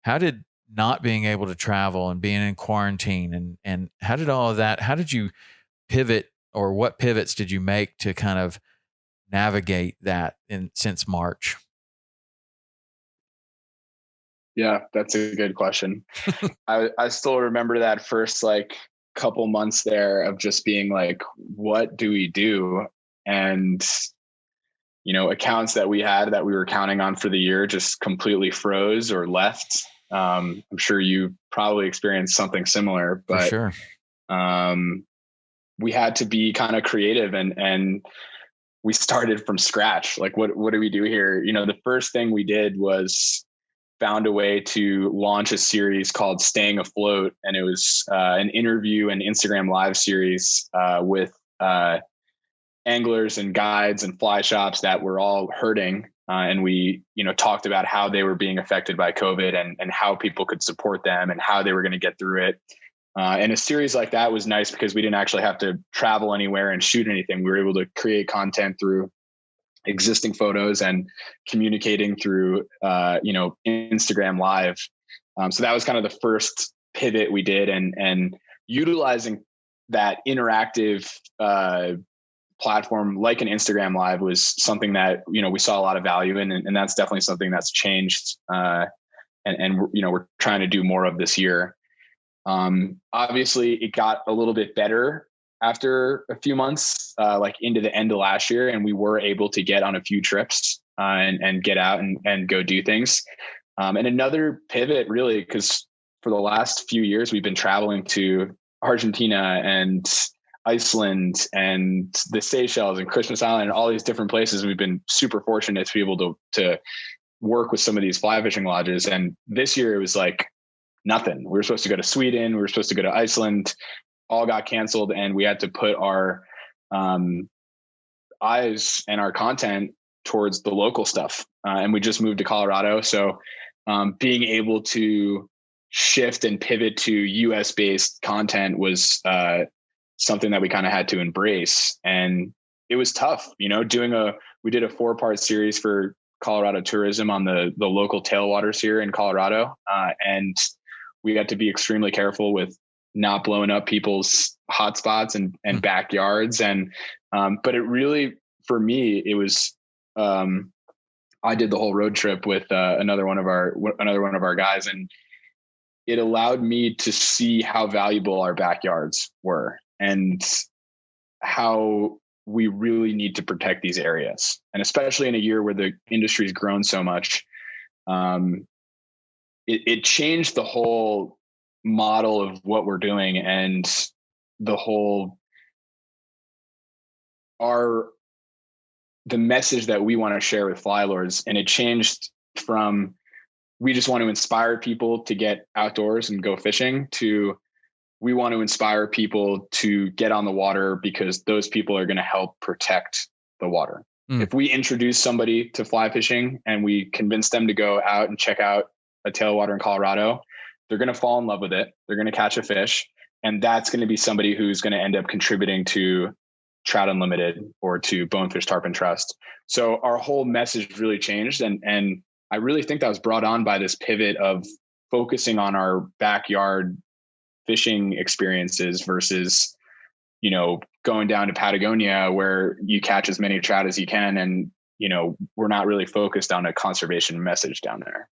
How did not being able to travel and being in quarantine and how did all of that, how did you pivot, or what pivots did you make to kind of navigate that since March? Yeah, that's a good question. I still remember that first like couple months there of just being like, what do we do? And, accounts that we had that we were counting on for the year just completely froze or left. I'm sure you probably experienced something similar, For but sure. we had to be kind of creative and we started from scratch. Like, what do we do here? The first thing we did was found a way to launch a series called Staying Afloat. And it was an interview and Instagram live series with anglers and guides and fly shops that were all hurting. And we, talked about how they were being affected by COVID and how people could support them and how they were going to get through it. And a series like that was nice because we didn't actually have to travel anywhere and shoot anything. We were able to create content through existing photos and communicating through, Instagram live. So that was kind of the first pivot we did, and utilizing that interactive platform like an Instagram live was something that, we saw a lot of value in, and that's definitely something that's changed. And we're trying to do more of this year. Obviously it got a little bit better after a few months, like into the end of last year, and we were able to get on a few trips and get out and go do things. And another pivot, really, because for the last few years, we've been traveling to Argentina and Iceland and the Seychelles and Christmas Island and all these different places. We've been super fortunate to be able to work with some of these fly fishing lodges. And this year it was like nothing. We were supposed to go to Sweden. We were supposed to go to Iceland. All got canceled, and we had to put our eyes and our content towards the local stuff. And we just moved to Colorado. So being able to shift and pivot to US based content was something that we kind of had to embrace. And it was tough, we did a 4-part series for Colorado tourism on the local tailwaters here in Colorado. And we had to be extremely careful with not blowing up people's hotspots and backyards. And, but it really, for me, it was, I did the whole road trip with another one of our guys, and it allowed me to see how valuable our backyards were and how we really need to protect these areas. And especially in a year where the industry's grown so much, it changed the whole model of what we're doing and the whole the message that we want to share with Flylords. And it changed from, we just want to inspire people to get outdoors and go fishing, to we want to inspire people to get on the water because those people are going to help protect the water. If we introduce somebody to fly fishing and we convince them to go out and check out a tailwater in Colorado, they're going to fall in love with it. They're going to catch a fish. And that's going to be somebody who's going to end up contributing to Trout Unlimited or to Bonefish Tarpon Trust. So our whole message really changed. And I really think that was brought on by this pivot of focusing on our backyard fishing experiences versus, going down to Patagonia where you catch as many trout as you can. And, we're not really focused on a conservation message down there.